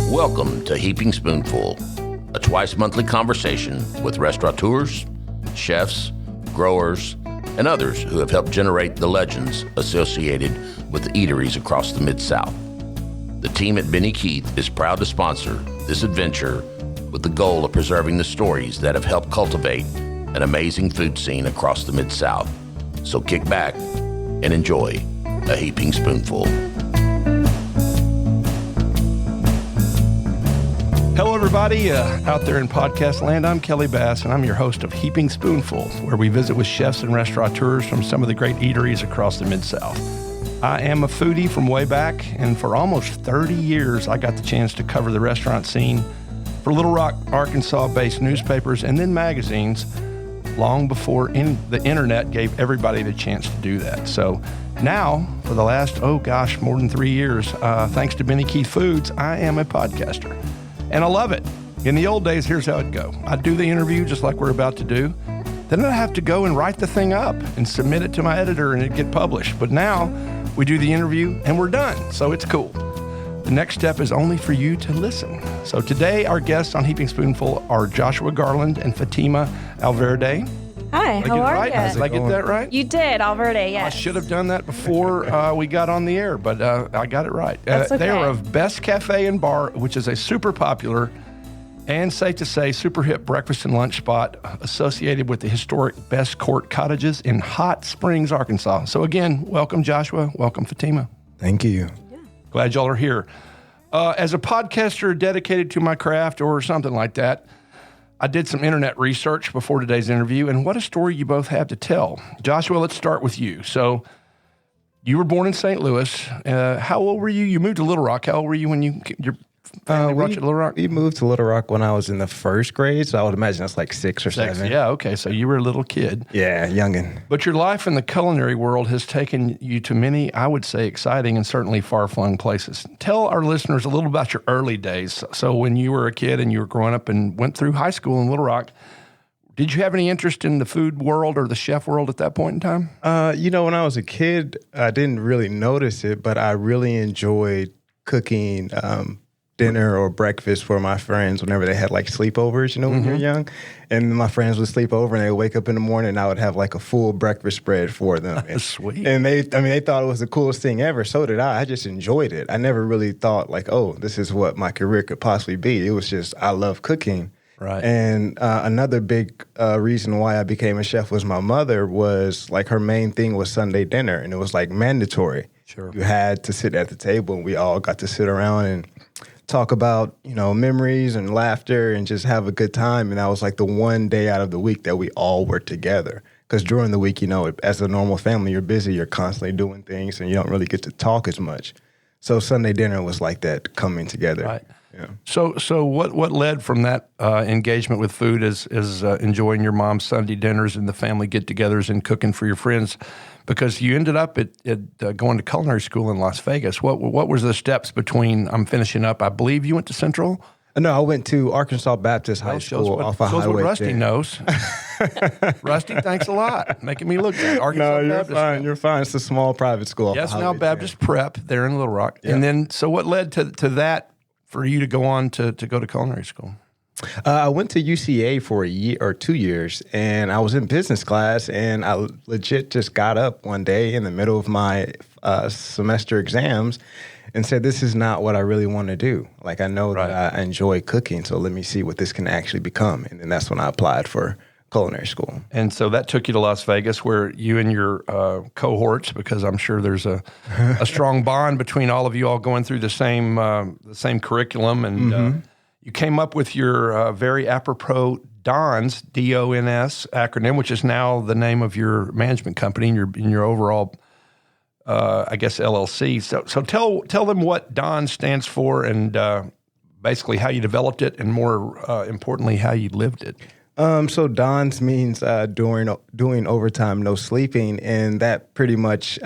Welcome to Heaping Spoonful, a twice-monthly conversation with restaurateurs, chefs, growers, and others who have helped generate the legends associated with the eateries across the Mid-South. The team at Benny Keith is proud to sponsor this adventure with the goal of preserving the stories that have helped cultivate an amazing food scene across the Mid-South. So kick back and enjoy a Heaping Spoonful. Hello, everybody out there in podcast land. I'm Kelly Bass, and I'm your host of Heaping Spoonful, where we visit with chefs and restaurateurs from some of the great eateries across the Mid-South. I am a foodie from way back, and for almost 30 years, I got the chance to cover the restaurant scene for Little Rock, Arkansas-based newspapers and then magazines long before the internet gave everybody the chance to do that. So now, for the last, more than 3 years, thanks to Benny Keith Foods, I am a podcaster. And I love it. In the old days, here's how it'd go. I'd do the interview just like we're about to do. Then I'd have to go and write the thing up and submit it to my editor and it'd get published. But now we do the interview and we're done. So it's cool. The next step is only for you to listen. So today, our guests on Heaping Spoonful are Joshua Garland and Fatima Alvirde. Hi, how are you? Did I get that right? You did, Alvirde, yes. I should have done that before we got on the air, but I got it right. That's okay. They are of Best Cafe and Bar, which is a super popular and, safe to say, super hip breakfast and lunch spot associated with the historic Best Court Cottages in Hot Springs, Arkansas. So again, welcome, Joshua. Welcome, Fatima. Thank you. Yeah. Glad y'all are here. As a podcaster dedicated to my craft or something like that, I did some internet research before today's interview, and what a story you both have to tell. Joshua, let's start with you. So you were born in St. Louis. How old were you? You moved to Little Rock. How old were you when your family brought you to Little Rock? We moved to Little Rock when I was in the first grade, so I would imagine that's like 6 or 7. Yeah, okay. So you were a little kid. Yeah, youngin'. But your life in the culinary world has taken you to many, I would say, exciting and certainly far-flung places. Tell our listeners a little about your early days. So when you were a kid and you were growing up and went through high school in Little Rock, did you have any interest in the food world or the chef world at that point in time? When I was a kid, I didn't really notice it, but I really enjoyed cooking dinner or breakfast for my friends whenever they had like sleepovers, when you're young. And my friends would sleep over and they would wake up in the morning and I would have like a full breakfast spread for them. And, Sweet. And they thought it was the coolest thing ever. So did I. I just enjoyed it. I never really thought like, this is what my career could possibly be. It was just, I love cooking. Right. And another big reason why I became a chef was my mother was like her main thing was Sunday dinner. And it was like mandatory. Sure. You had to sit at the table and we all got to sit around and talk about, memories and laughter and just have a good time. And that was like the one day out of the week that we all were together. Because during the week, as a normal family, you're busy, you're constantly doing things, and you don't really get to talk as much. So Sunday dinner was like that coming together. Right. Yeah. So what led from that engagement with food is enjoying your mom's Sunday dinners and the family get-togethers and cooking for your friends, because you ended up at going to culinary school in Las Vegas. What was the steps between, I'm finishing up, I believe you went to Central? No, I went to Arkansas Baptist High School off a highway. Shows what Rusty 10. knows. Rusty, thanks a lot. Making me look good. Arkansas You're Baptist. fine. You're fine. It's a small private school. Yes, now Baptist Prep there in Little Rock. Yeah. And then, so what led to that for you to go on to go to culinary school? I went to UCA for a year or 2 years, and I was in business class, and I legit just got up one day in the middle of my semester exams and said, this is not what I really want to do. Like, I know that I enjoy cooking, so let me see what this can actually become. And then that's when I applied for culinary school. And so that took you to Las Vegas, where you and your cohorts, because I'm sure there's a strong bond between all of you all going through the same curriculum, and you came up with your very apropos DONS, D-O-N-S acronym, which is now the name of your management company and your overall, LLC. So tell them what DONS stands for and basically how you developed it, and more importantly, how you lived it. So DONS means doing overtime, no sleeping, and that pretty much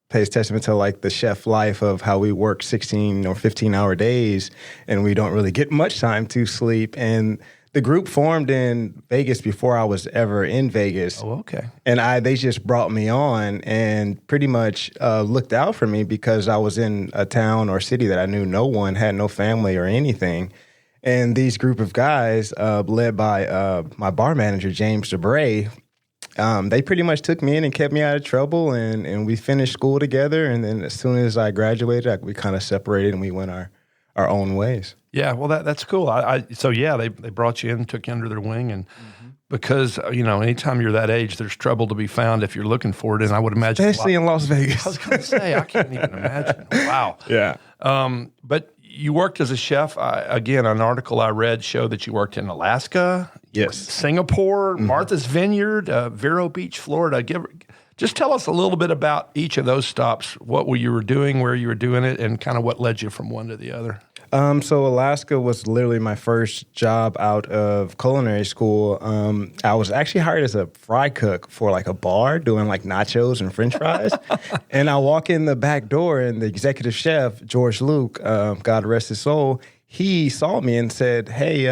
pays testament to like the chef life of how we work 16 or 15-hour days, and we don't really get much time to sleep. And the group formed in Vegas before I was ever in Vegas. Oh, okay. And they just brought me on and pretty much looked out for me because I was in a town or city that I knew no one, had no family or anything. And these group of guys, led by my bar manager, James DeBray, they pretty much took me in and kept me out of trouble. And we finished school together. And then as soon as I graduated, we kind of separated and we went our own ways. Yeah, well, that's cool. They brought you in, took you under their wing, and because, anytime you're that age, there's trouble to be found if you're looking for it, and I would imagine... Especially in Las Vegas. I was going to say, I can't even imagine. Wow. Yeah. But you worked as a chef. Again, an article I read showed that you worked in Alaska, yes, Singapore, Martha's Vineyard, Vero Beach, Florida. Just tell us a little bit about each of those stops, what you were doing, where you were doing it, and kind of what led you from one to the other. So Alaska was literally my first job out of culinary school. I was actually hired as a fry cook for like a bar doing like nachos and French fries. And I walk in the back door and the executive chef, George Luke, God rest his soul, he saw me and said, hey,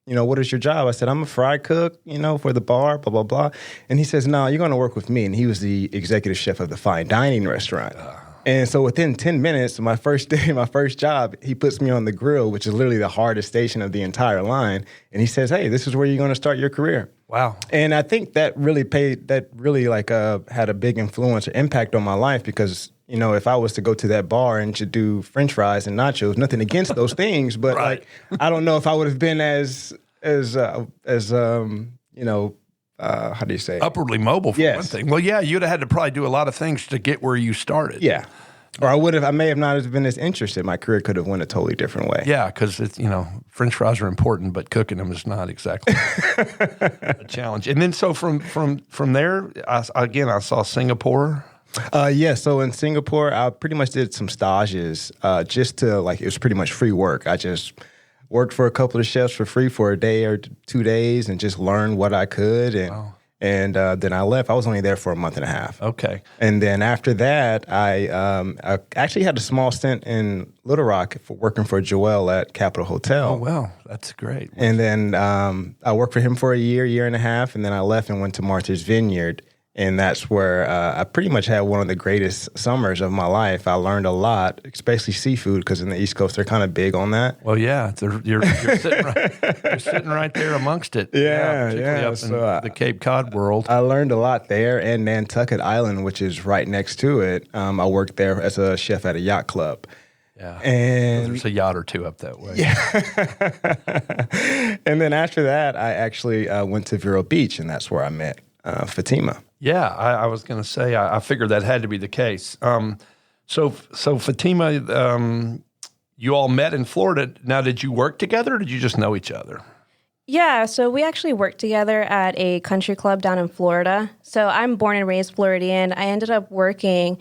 what is your job? I said, I'm a fry cook, for the bar, blah, blah, blah. And he says, no, you're going to work with me. And he was the executive chef of the fine dining restaurant. And so within 10 minutes, my first day, my first job, he puts me on the grill, which is literally the hardest station of the entire line. And he says, hey, this is where you're going to start your career. Wow. And I think that really had a big influence or impact on my life because, if I was to go to that bar and to do French fries and nachos, nothing against those things, but right. I don't know if I would have been as how do you say? Upwardly mobile for yes. one thing. Well, yeah, you'd have had to probably do a lot of things to get where you started. Yeah. Or I may have not been as interested. My career could have went a totally different way. Yeah, because French fries are important, but cooking them is not exactly a challenge. And then so from there, I saw Singapore. So in Singapore, I pretty much did some stages just to it was pretty much free work. I just worked for a couple of chefs for free for a day or 2 days and just learned what I could. And then I left. I was only there for a month and a half. Okay. And then after that, I actually had a small stint in Little Rock working for Joel at Capitol Hotel. Oh, well, that's great. And then I worked for him for a year and a half, and then I left and went to Martha's Vineyard. And that's where I pretty much had one of the greatest summers of my life. I learned a lot, especially seafood, because in the East Coast, they're kind of big on that. Well, yeah, you're sitting right there amongst it. Particularly up in the Cape Cod world. I learned a lot there, and Nantucket Island, which is right next to it. I worked there as a chef at a yacht club. Yeah, and there's a yacht or two up that way. Yeah. And then after that, I actually went to Vero Beach, and that's where I met Fatima. Yeah, I was going to say, I figured that had to be the case. So Fatima, you all met in Florida. Now, did you work together or did you just know each other? Yeah, so we actually worked together at a country club down in Florida. So I'm born and raised Floridian. I ended up working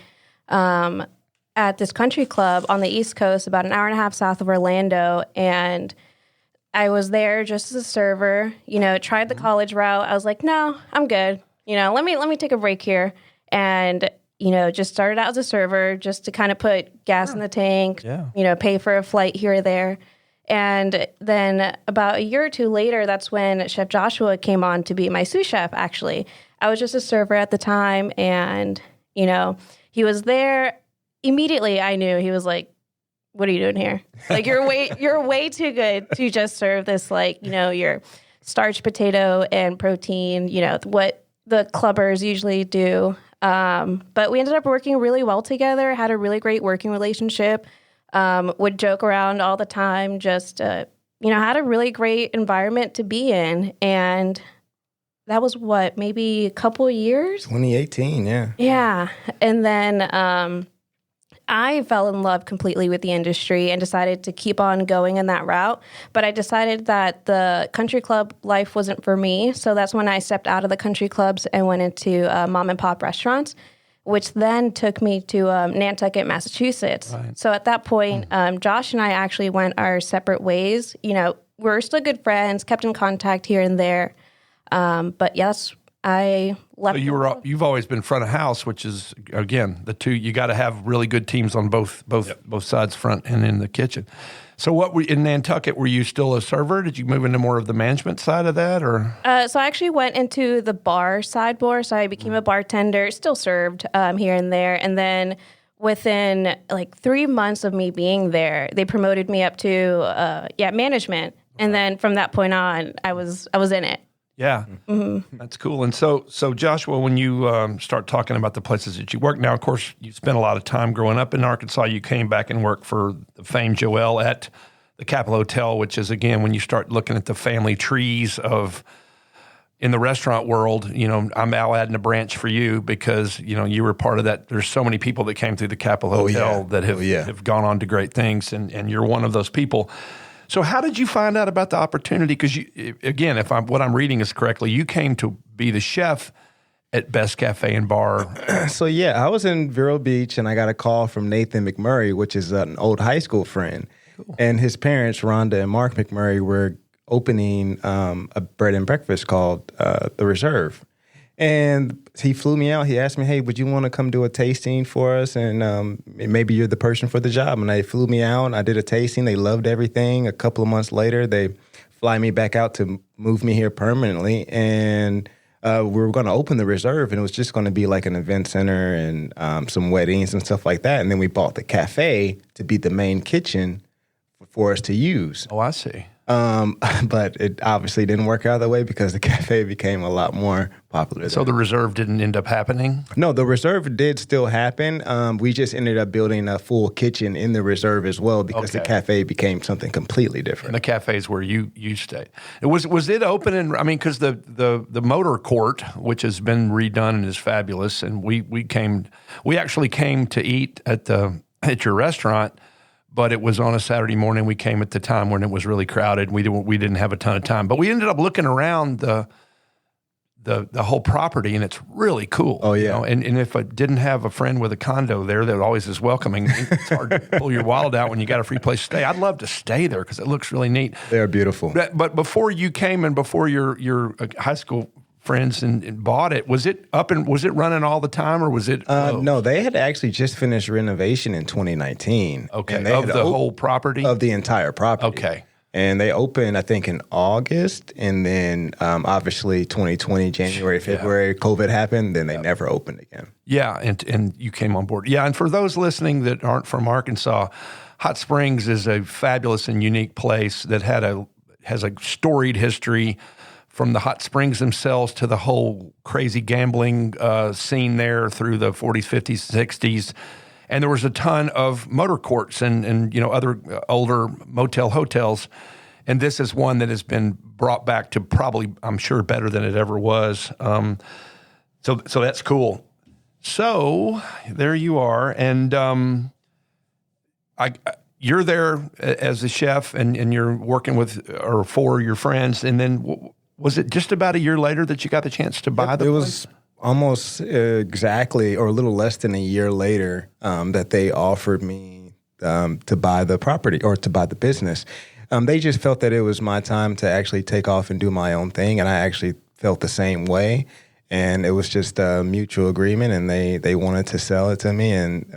at this country club on the East Coast, about an hour and a half south of Orlando, and I was there just as a server, tried the college route. I was like, no, I'm good. Let me take a break here. And, just started out as a server just to kind of put gas in the tank, pay for a flight here or there. And then about a year or two later, that's when Chef Joshua came on to be my sous chef, actually. I was just a server at the time. And, he was there. Immediately, I knew. He was like, what are you doing here? Like, you're way too good to just serve this, your starch, potato, and protein, what the clubbers usually do. But we ended up working really well together, had a really great working relationship, would joke around all the time, just, had a really great environment to be in. And that was maybe a couple of years? 2018, yeah. Yeah. And then I fell in love completely with the industry and decided to keep on going in that route. But I decided that the country club life wasn't for me. So that's when I stepped out of the country clubs and went into mom and pop restaurants, which then took me to Nantucket, Massachusetts. Right. So at that point, Josh and I actually went our separate ways. We're still good friends, kept in contact here and there. But yes, I left. So you've always been front of house, which is, again, the two, you got to have really good teams on both sides, front and in the kitchen. So in Nantucket, were you still a server? Did you move into more of the management side of that, or? So I actually went into the bar sideboard. So I became a bartender, still served here and there. And then within like 3 months of me being there, they promoted me up to management. And then from that point on, I was in it. Yeah, That's cool. And so Joshua, when you start talking about the places that you work now, of course, you spent a lot of time growing up in Arkansas. You came back and worked for the famed Joel at the Capitol Hotel, which is, again, when you start looking at the family trees in the restaurant world, I'm now adding a branch for you because, you were part of that. There's so many people that came through the Capitol Hotel that have gone on to great things, and you're one of those people. So how did you find out about the opportunity? Because, again, what I'm reading is correctly, you came to be the chef at Best Cafe and Bar. So, I was in Vero Beach, and I got a call from Nathan McMurray, which is an old high school friend. Cool. And his parents, Rhonda and Mark McMurray, were opening a bread and breakfast called The Reserve. And he flew me out. He asked me, hey, would you want to come do a tasting for us? And maybe you're the person for the job. And they flew me out. I did a tasting. They loved everything. A couple of months later, they fly me back out to move me here permanently. And we were going to open the Reserve, and it was just going to be like an event center and some weddings and stuff like that. And then we bought the cafe to be the main kitchen for us to use. Oh, I see. But it obviously didn't work out that way because the cafe became a lot more popular. So the Reserve didn't end up happening? No, the Reserve did still happen. We just ended up building a full kitchen in the Reserve as well because the cafe became something completely different. And the cafe is where you stayed. Was it open? Because the motor court, which has been redone and is fabulous, and we actually came to eat at your restaurant. But it was on a Saturday morning. We came at the time when it was really crowded. We didn't have a ton of time, but we ended up looking around the whole property, and it's really cool. Oh yeah. And if I didn't have a friend with a condo there that always is welcoming, it's hard to pull your wallet out when you got a free place to stay. I'd love to stay there because it looks really neat. They're beautiful. But before you came and before your high school friends and bought it, was it up and was it running all the time, or was it no, they had actually just finished renovation in 2019. Okay, and of the whole property? Of the entire property. Okay. And they opened, I think, in August, and then obviously 2020, January, February, COVID happened, then they never opened again. Yeah, and you came on board. Yeah, and for those listening that aren't from Arkansas, Hot Springs is a fabulous and unique place that has a storied history, from the hot springs themselves to the whole crazy gambling scene there through the 40s, 50s, 60s. And there was a ton of motor courts and other older motel hotels. And this is one that has been brought back to probably, I'm sure, better than it ever was. So that's cool. So there you are. And you're there as a chef and you're working with or for your friends. And then was it just about a year later that you got the chance to buy the place? It was almost exactly, or a little less than a year later, that they offered me to buy the property or to buy the business. They just felt that it was my time to actually take off and do my own thing, and I actually felt the same way. And it was just a mutual agreement, and they wanted to sell it to me, and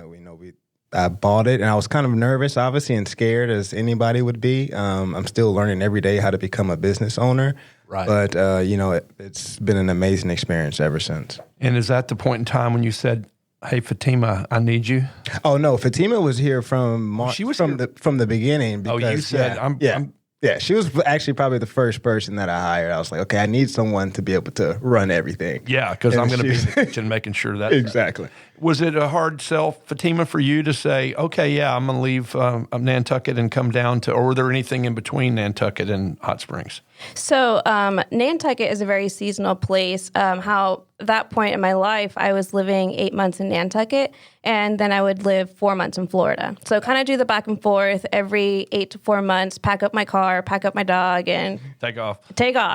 I bought it, and I was kind of nervous, obviously, and scared as anybody would be. I'm still learning every day how to become a business owner. Right. But, it's been an amazing experience ever since. And is that the point in time when you said, hey, Fatima, I need you? Oh, no. Fatima was here from the beginning. Because, you said, Yeah, she was actually probably the first person that I hired. I was like, okay, I need someone to be able to run everything. Yeah, because I'm going to be in the kitchen making sure that. Exactly. Was it a hard sell, Fatima, for you to say, okay, yeah, I'm going to leave Nantucket and come down to, or were there anything in between Nantucket and Hot Springs? So Nantucket is a very seasonal place. How that point in my life, I was living 8 months in Nantucket, and then I would live 4 months in Florida. So kind of do the back and forth every 8 to 4 months, pack up my car, pack up my dog, and take off.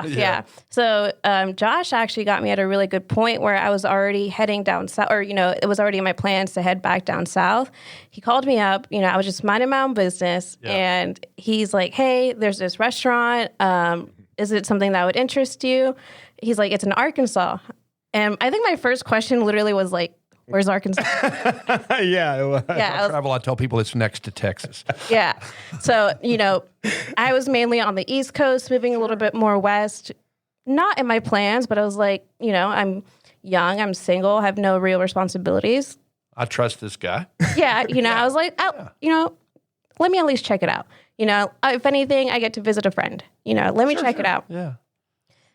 Yeah. So Josh actually got me at a really good point where I was already heading down south, or, it was already in my plans to head back down south. He called me up, I was just minding my own business, and he's like, hey, there's this restaurant. Is it something that would interest you? He's like, it's in Arkansas. And I think my first question literally was like, where's Arkansas? Yeah, it was. Yeah, Travel, I tell people it's next to Texas. yeah. So, I was mainly on the East Coast, moving a little bit more west. Not in my plans, but I was like, I'm young, I'm single, have no real responsibilities. I trust this guy. Yeah, I was like, let me at least check it out. If anything, I get to visit a friend. Let me check it out. Yeah.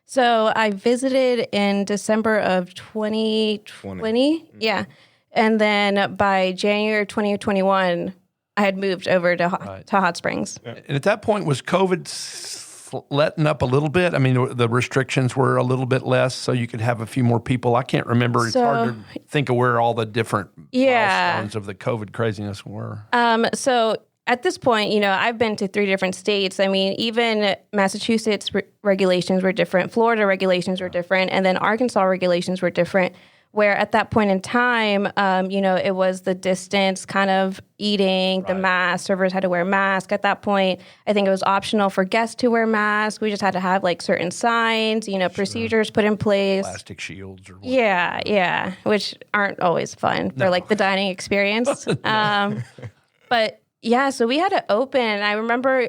So I visited in December of 2020. Yeah. And then by January 2021, I had moved over to Hot Springs. And at that point, was COVID letting up a little bit? I mean, the restrictions were a little bit less, so you could have a few more people. I can't remember. It's hard to think of where all the different milestones of the COVID craziness were. So at this point, I've been to 3 different states. I mean, even Massachusetts regulations were different, Florida regulations were different, and then Arkansas regulations were different, where at that point in time, it was the distance kind of eating, the mask, servers had to wear masks. At that point, I think it was optional for guests to wear masks. We just had to have like certain signs, procedures put in place. Plastic shields or whatever. Yeah, which aren't always fun for like the dining experience. But yeah, so we had to open. I remember,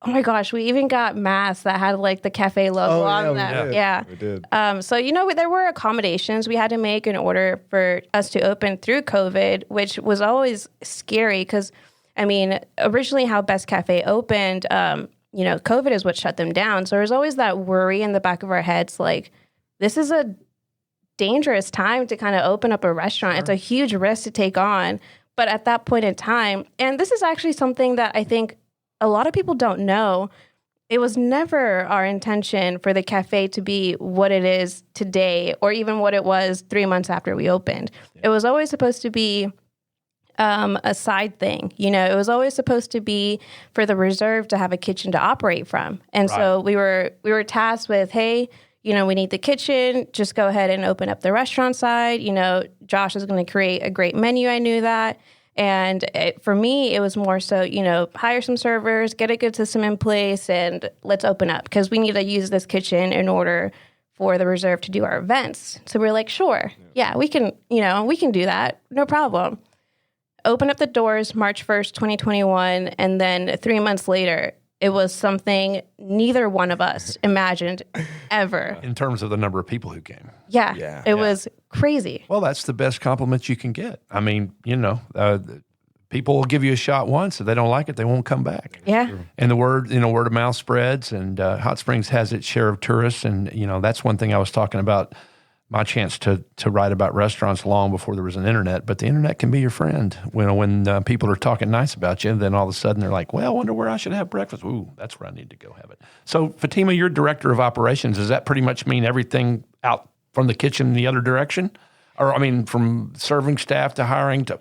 oh my gosh, we even got masks that had like the cafe logo on them. Yeah, we did. So there were accommodations we had to make in order for us to open through COVID, which was always scary because, I mean, originally how Best Cafe opened, COVID is what shut them down. So there's always that worry in the back of our heads, like this is a dangerous time to kind of open up a restaurant. Sure. It's a huge risk to take on. But at that point in time, and this is actually something that I think a lot of people don't know, it was never our intention for the cafe to be what it is today or even what it was 3 months after we opened. Yeah. It was always supposed to be a side thing. It was always supposed to be for the Reserve to have a kitchen to operate from. And so we were tasked with, hey, we need the kitchen. Just go ahead and open up the restaurant side. Josh is going to create a great menu. I knew that. And for me, it was more so, hire some servers, get a good system in place, and let's open up because we need to use this kitchen in order for the Reserve to do our events. So we're like, sure, yeah, we can do that. No problem. Open up the doors March 1st, 2021. And then 3 months later, it was something neither one of us imagined ever. In terms of the number of people who came. Yeah. It was crazy. Well, that's the best compliment you can get. I mean, people will give you a shot once. If they don't like it, they won't come back. Yeah. And the word of mouth spreads, and Hot Springs has its share of tourists. And, that's one thing I was talking about, my chance to write about restaurants long before there was an internet. But the internet can be your friend. When people are talking nice about you, and then all of a sudden they're like, well, I wonder where I should have breakfast. Ooh, that's where I need to go have it. So, Fatima, you're director of operations. Does that pretty much mean everything out from the kitchen the other direction? Or, from serving staff to hiring to...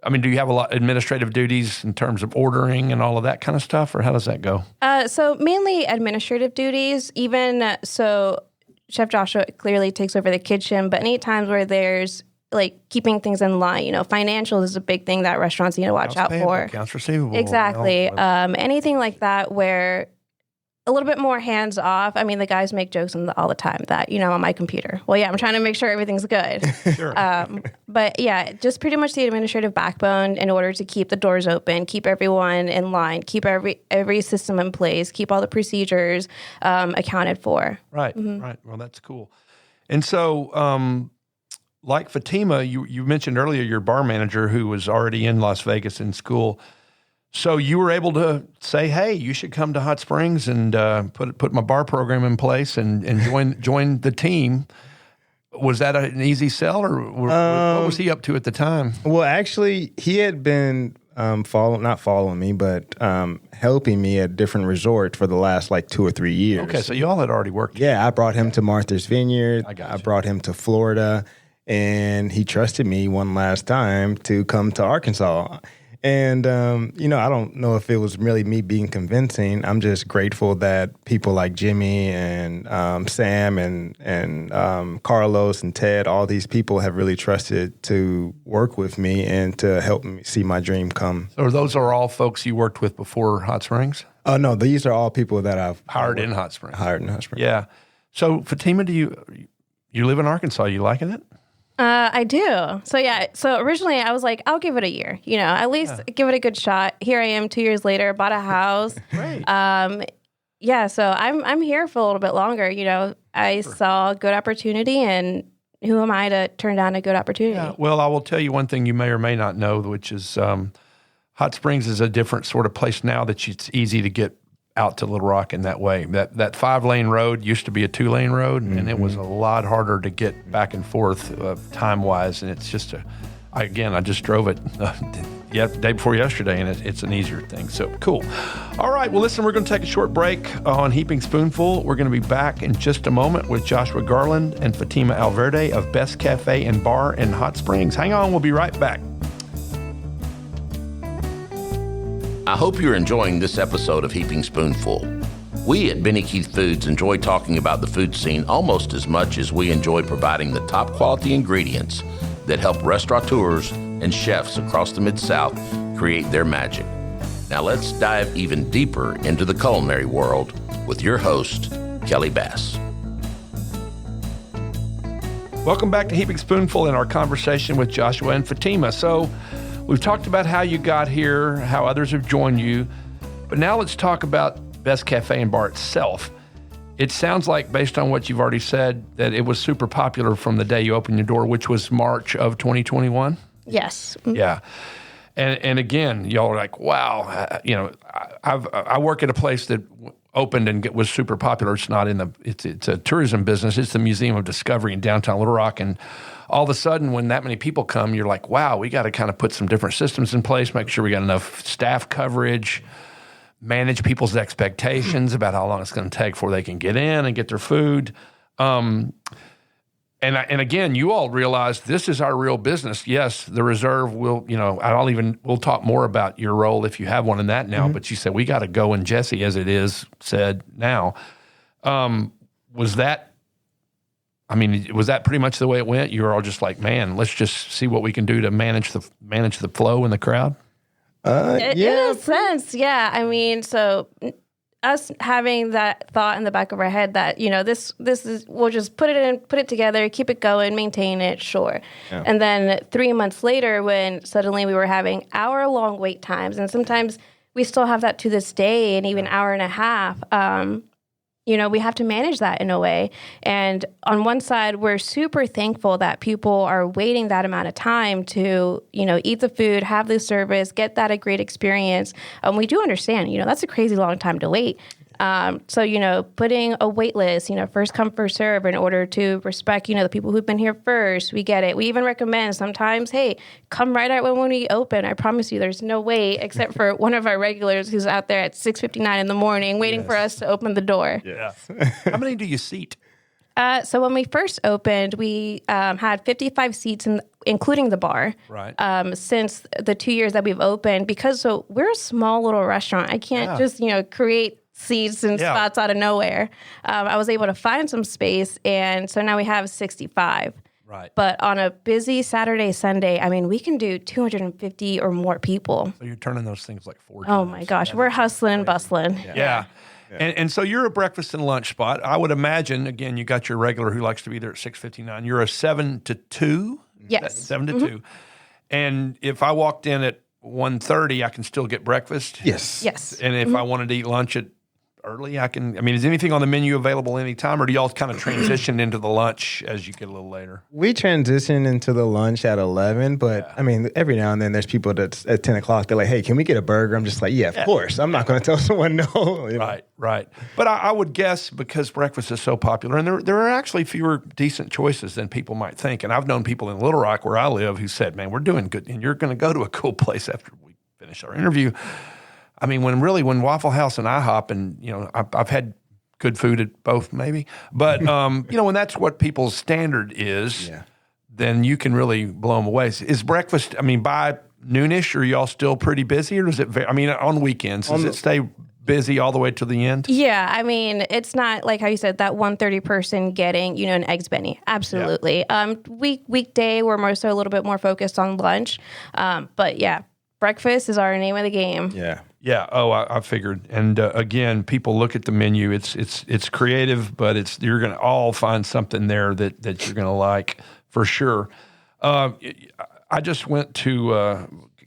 do you have a lot of administrative duties in terms of ordering and all of that kind of stuff, or how does that go? So mainly administrative duties. Even so, Chef Joshua clearly takes over the kitchen, but any times where there's like keeping things in line, financials is a big thing that restaurants need to watch out for. Accounts receivable. Exactly. Anything like that where a little bit more hands off. The guys make jokes all the time that, on my computer. Well, yeah, I'm trying to make sure everything's good. Sure. But yeah, just pretty much the administrative backbone in order to keep the doors open, keep everyone in line, keep every system in place, keep all the procedures accounted for. Right, right. Well, that's cool. And so, like Fatima, you mentioned earlier your bar manager who was already in Las Vegas in school. So you were able to say, "Hey, you should come to Hot Springs and put my bar program in place and join the team." Was that an easy sell, or what was he up to at the time? Well, actually, he had been not following me, but helping me at different resorts for the last 2 or 3 years. Okay, so you all had already worked. Yeah, I brought him to Martha's Vineyard. I brought him to Florida, and he trusted me one last time to come to Arkansas. And, I don't know if it was really me being convincing. I'm just grateful that people like Jimmy and Sam and Carlos and Ted, all these people have really trusted to work with me and to help me see my dream come. So those are all folks you worked with before Hot Springs? Oh, no, these are all people that I've hired in Hot Springs. Hired in Hot Springs. Yeah. So, Fatima, do You live in Arkansas. You liking it? I do. So yeah. So originally I was like, I'll give it a year. At least give it a good shot. Here I am 2 years later, bought a house. Great. Yeah. So I'm here for a little bit longer. I saw a good opportunity, and who am I to turn down a good opportunity? Yeah. Well, I will tell you one thing you may or may not know, which is Hot Springs is a different sort of place now that it's easy to get out to Little Rock in that way. That 5-lane road used to be a 2-lane road, and it was a lot harder to get back and forth time-wise. And it's just I just drove it the day before yesterday, and it's an easier thing. So cool. All right. Well, listen, we're going to take a short break on Heaping Spoonful. We're going to be back in just a moment with Joshua Garland and Fatima Alvirde of Best Cafe and Bar in Hot Springs. Hang on. We'll be right back. I hope you're enjoying this episode of Heaping Spoonful. We at Benny Keith Foods enjoy talking about the food scene almost as much as we enjoy providing the top quality ingredients that help restaurateurs and chefs across the Mid-South create their magic. Now let's dive even deeper into the culinary world with your host, Kelly Bass. Welcome back to Heaping Spoonful in our conversation with Joshua and Fatima. So we've talked about how you got here, how others have joined you, but now let's talk about Best Cafe and Bar itself. It sounds like, based on what you've already said, that it was super popular from the day you opened your door, which was March of 2021? Yes. Yeah. And again, y'all are like, wow, I work at a place that opened and was super popular. It's not it's a tourism business. It's the Museum of Discovery in downtown Little Rock. And all of a sudden, when that many people come, you're like, wow, we got to kind of put some different systems in place, make sure we got enough staff coverage, manage people's expectations about how long it's going to take before they can get in and get their food. And again, you all realize this is our real business. Yes, the Reserve we'll talk more about your role if you have one in that now, but you said we got to go, and Jesse, as it is said now. Was that pretty much the way it went? You were all just like, man, let's just see what we can do to manage the flow in the crowd? In a sense, yeah. I mean, so us having that thought in the back of our head that, this is, we'll just put it together, keep it going, maintain it, sure. Yeah. And then 3 months later, when suddenly we were having hour-long wait times, and sometimes we still have that to this day, and even hour and a half, we have to manage that in a way. And on one side, we're super thankful that people are waiting that amount of time to, eat the food, have the service, get that a great experience. We do understand, that's a crazy long time to wait. So, putting a wait list, first come, first serve in order to respect, the people who've been here first. We get it. We even recommend sometimes, hey, come right out when we open. I promise you there's no wait except for one of our regulars who's out there at 6:59 in the morning waiting for us to open the door. Yeah. How many do you seat? So when we first opened, we had 55 seats, including the bar. Right. Since the 2 years that we've opened, because we're a small little restaurant. I can't just, create seats and spots out of nowhere. I was able to find some space, and so now we have 65. Right. But on a busy Saturday, Sunday, I mean, we can do 250 or more people. So you're turning those things like 4 times. Oh, my gosh. We're hustling, bustling. Yeah. And so you're a breakfast and lunch spot. I would imagine, again, you got your regular who likes to be there at 6:59. You're a 7 to 2? Yes. 7 to 2. And if I walked in at 1:30, I can still get breakfast? Yes. And if I wanted to eat lunch at early, is anything on the menu available anytime, or do y'all kind of transition into the lunch as you get a little later? We transition into the lunch at 11, but every now and then there's people that's at 10 o'clock, they're like, hey, can we get a burger? I'm just like, of course. I'm not going to tell someone no. Right. But I would guess, because breakfast is so popular, and there are actually fewer decent choices than people might think. And I've known people in Little Rock where I live who said, man, we're doing good, and you're going to go to a cool place after we finish our interview. I mean, when Waffle House and IHOP, and I've had good food at both, maybe, but when that's what people's standard is, then you can really blow them away. Is breakfast? By noonish, are y'all still pretty busy, or does it? On weekends, does it stay busy all the way to the end? Yeah, it's not like how you said that 1:30 person getting an eggs Benny. Absolutely. Yeah. Weekday, we're more so a little bit more focused on lunch, but yeah. Breakfast is our name of the game. Yeah. Yeah. Oh, I figured. And again, people look at the menu. It's creative, but you're going to all find something there that you're going to like for sure. I just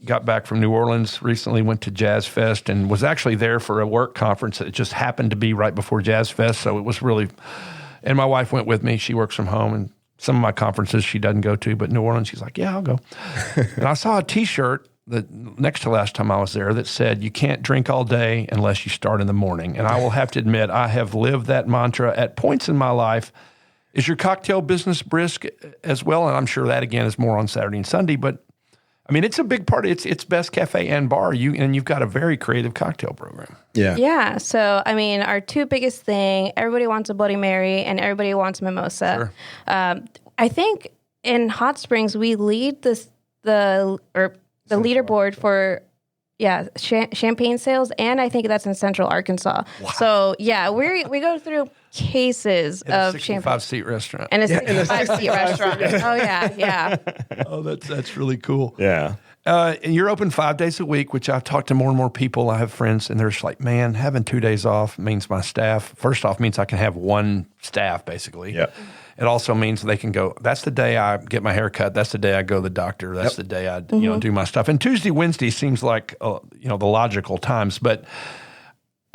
got back from New Orleans recently, went to Jazz Fest, and was actually there for a work conference that just happened to be right before Jazz Fest. So it was really, and my wife went with me. She works from home, and some of my conferences she doesn't go to, but New Orleans, she's like, yeah, I'll go. And I saw a T-shirt that next to last time I was there that said, you can't drink all day unless you start in the morning. And I will have to admit, I have lived that mantra at points in my life. Is your cocktail business brisk as well? And I'm sure that, again, is more on Saturday and Sunday. But, I mean, it's a big part. It's Best Cafe and Bar. You've got a very creative cocktail program. Yeah. Yeah. So, I mean, our two biggest thing, everybody wants a Bloody Mary and everybody wants mimosa. Sure. I think in Hot Springs, we lead the leaderboard for champagne sales, and I think that's in Central Arkansas. Wow. So yeah, we go through cases of champagne. 65-seat restaurant. And a 65-seat restaurant. Oh yeah. Oh, that's really cool. Yeah. And you're open 5 days a week, which I've talked to more and more people. I have friends, and they're just like, man, having 2 days off means my staff, first off, means I can have one staff, basically. Yep. It also means they can go, that's the day I get my hair cut. That's the day I go to the doctor. That's the day I do my stuff. And Tuesday, Wednesday seems like the logical times. But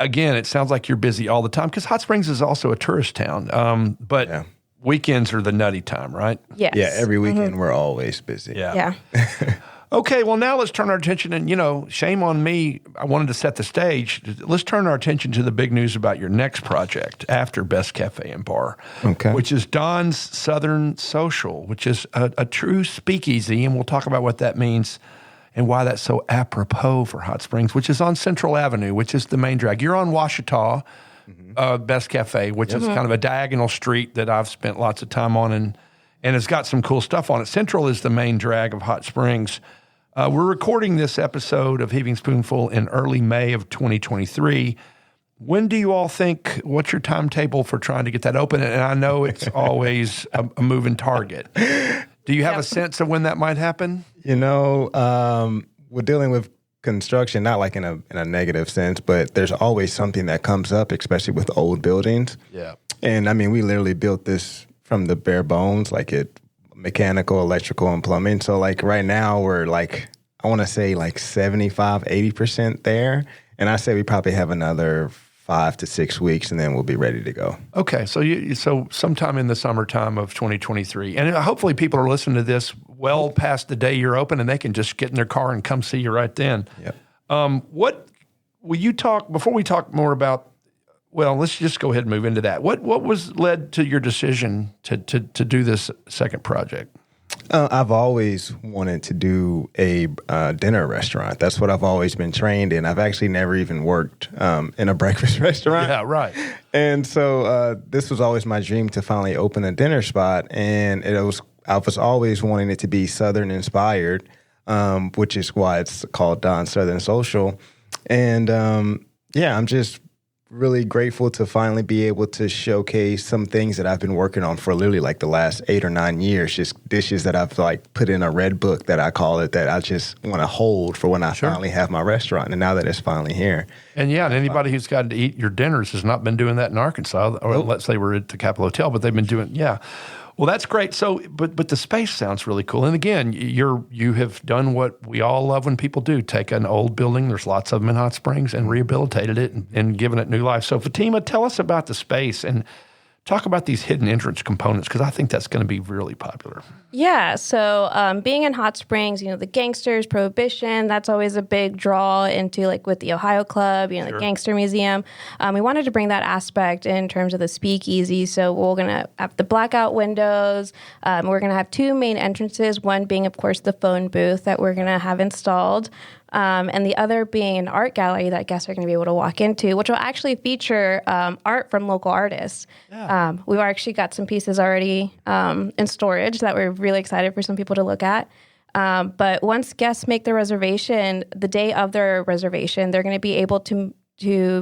again, it sounds like you're busy all the time because Hot Springs is also a tourist town. But weekends are the nutty time, right? Yes. Yeah, every weekend we're always busy. Yeah. Okay, well, now let's turn our attention, and, shame on me. I wanted to set the stage. Let's turn our attention to the big news about your next project after Best Cafe and Bar, which is Don's Southern Social, which is a true speakeasy, and we'll talk about what that means and why that's so apropos for Hot Springs, which is on Central Avenue, which is the main drag. You're on Ouachita, Best Cafe, which is kind of a diagonal street that I've spent lots of time on, and it's got some cool stuff on it. Central is the main drag of Hot Springs. We're recording this episode of Heaving Spoonful in early May of 2023. When do you all think, what's your timetable for trying to get that open? And I know it's always a moving target. Do you have a sense of when that might happen? We're dealing with construction, not like in a negative sense, but there's always something that comes up, especially with old buildings. Yeah. And I mean, we literally built this from the bare bones, mechanical, electrical, and plumbing. So right now we're I want to say 75, 80% there. And I say we probably have another 5 to 6 weeks and then we'll be ready to go. Okay. So sometime in the summertime of 2023. And hopefully people are listening to this well past the day you're open and they can just get in their car and come see you right then. Yep. What will you talk, before we talk more about, well, let's just go ahead and move into that. What was led to your decision to do this second project? I've always wanted to do a dinner restaurant. That's what I've always been trained in. I've actually never even worked in a breakfast restaurant. Yeah, right. And so this was always my dream to finally open a dinner spot. And I was always wanting it to be Southern inspired, which is why it's called Don's Southern Social. And I'm just really grateful to finally be able to showcase some things that I've been working on for literally the last 8 or 9 years, just dishes that I've put in a red book that I call it, that I just want to hold for when I finally have my restaurant. And now that it's finally here. And anybody who's gotten to eat your dinners has not been doing that in Arkansas, or let's say we're at the Capitol Hotel, but they've been doing, Well, that's great. So, but the space sounds really cool. And again, you have done what we all love when people do: take an old building, there's lots of them in Hot Springs, and rehabilitated it and given it new life. So, Fatima, tell us about the space and talk about these hidden entrance components, because I think that's going to be really popular. Yeah. So being in Hot Springs, the gangsters, Prohibition, that's always a big draw into with the Ohio Club, the Gangster Museum. We wanted to bring that aspect in terms of the speakeasy. So we're going to have the blackout windows. We're going to have 2 main entrances, one being, of course, the phone booth that we're going to have installed. And the other being an art gallery that guests are going to be able to walk into, which will actually feature art from local artists. Yeah. We've actually got some pieces already in storage that we're really excited for some people to look at. But once guests make their reservation, the day of their reservation, they're going to be able to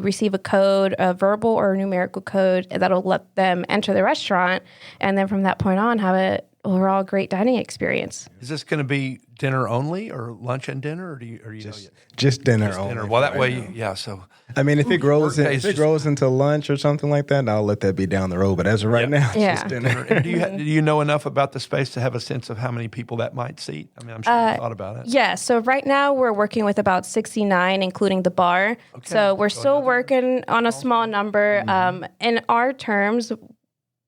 receive a code, a verbal or numerical code that'll let them enter the restaurant. And then from that point on, have it overall great dining experience. Is this going to be dinner only or lunch and dinner, or do you know yet? Just dinner Just only. dinner. Well, that right way, now. so I mean, if it grows workdays into lunch or something like that, I'll let that be down the road. But as of right now, it's Yeah. just dinner. And do you know enough about the space to have a sense of how many people that might seat? I mean, I'm sure you thought about it. Yeah, so right now we're working with about 69, including the bar. So we're still working on a small number. In our terms,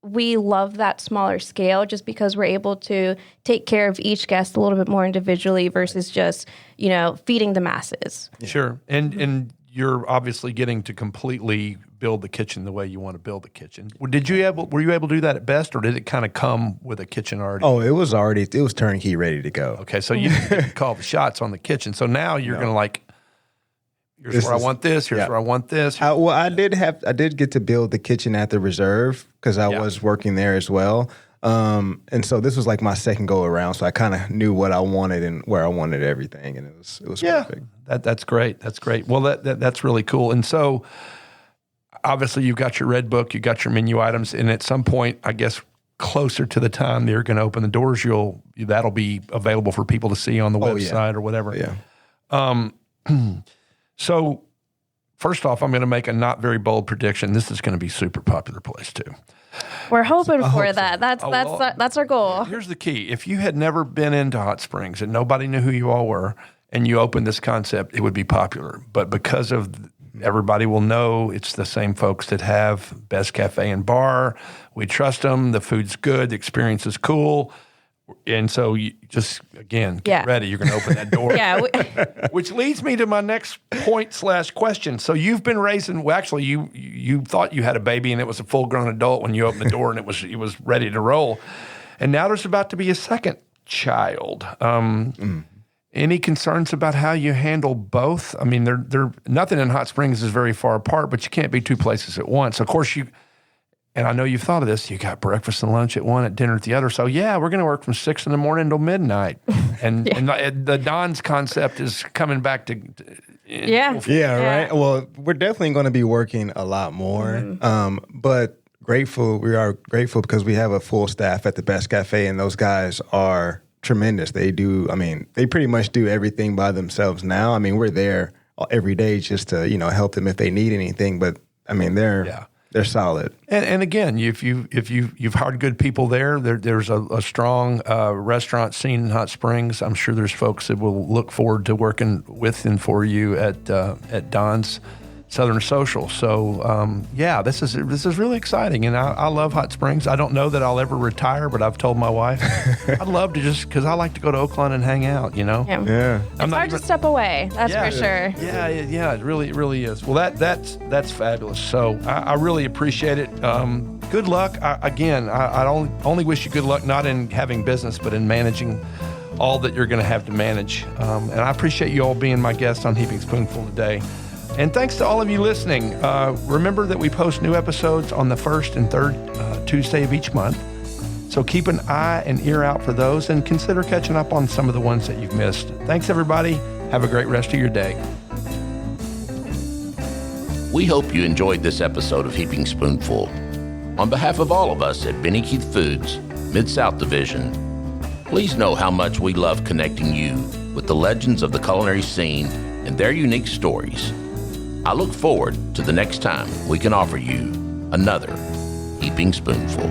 we love that smaller scale just because we're able to take care of each guest a little bit more individually versus just, feeding the masses. Sure. And you're obviously getting to completely build the kitchen the way you want to build the kitchen. Were you able to do that at Best, or did it kind of come with a kitchen already? Oh, it was turnkey, ready to go. Okay, so you didn't get to call the shots on the kitchen. So now you're going to here's where I want this, here's where I want this. I did get to build the kitchen at the Reserve because I was working there as well. And so this was like my second go around. So I kind of knew what I wanted and where I wanted everything. And it was perfect. That's great. That's great. Well, that's really cool. And so obviously you've got your red book, you've got your menu items. And at some point, I guess closer to the time they're going to open the doors, that'll be available for people to see on the website or whatever. Yeah. So first off, I'm going to make a not very bold prediction. This is going to be a super popular place too. We're hoping for that. That's our goal. Here's the key. If you had never been into hot springs and nobody knew who you all were and you opened this concept, it would be popular. But because of everybody will know it's the same folks that have Best Cafe and Bar. We trust them. The food's good. The experience is cool. And so you just, again, get ready. You're going to open that door. Which leads me to my next point/question. So you've been raising, you thought you had a baby and it was a full-grown adult when you opened the door and it was ready to roll. And now there's about to be a second child. Any concerns about how you handle both? I mean, they're nothing in Hot Springs is very far apart, but you can't be two places at once. Of course, and I know you've thought of this, you got breakfast and lunch at one, at dinner at the other. So, we're going to work from 6 in the morning till midnight. And, and the Don's concept is coming back to right? Well, we're definitely going to be working a lot more. But we are grateful because we have a full staff at the Best Cafe, and those guys are tremendous. They pretty much do everything by themselves now. I mean, we're there every day just to, help them if they need anything. But, I mean, they're solid. And again, if you've hired good people there's a strong restaurant scene in Hot Springs. I'm sure there's folks that will look forward to working with and for you at Don's Southern Social. So this is really exciting, and I love Hot Springs. I don't know that I'll ever retire, but I've told my wife I'd love to because I like to go to Oakland and hang out. Yeah. It's hard to step away. That's for sure. Yeah. It really is. Well, that's fabulous. So I really appreciate it. Good luck. I only wish you good luck, not in having business, but in managing all that you're going to have to manage. And I appreciate you all being my guest on Heaping Spoonful today. And thanks to all of you listening. Remember that we post new episodes on the first and third Tuesday of each month. So keep an eye and ear out for those and consider catching up on some of the ones that you've missed. Thanks, everybody. Have a great rest of your day. We hope you enjoyed this episode of Heaping Spoonful. On behalf of all of us at Benny Keith Foods, Mid-South Division, please know how much we love connecting you with the legends of the culinary scene and their unique stories. I look forward to the next time we can offer you another Heaping Spoonful.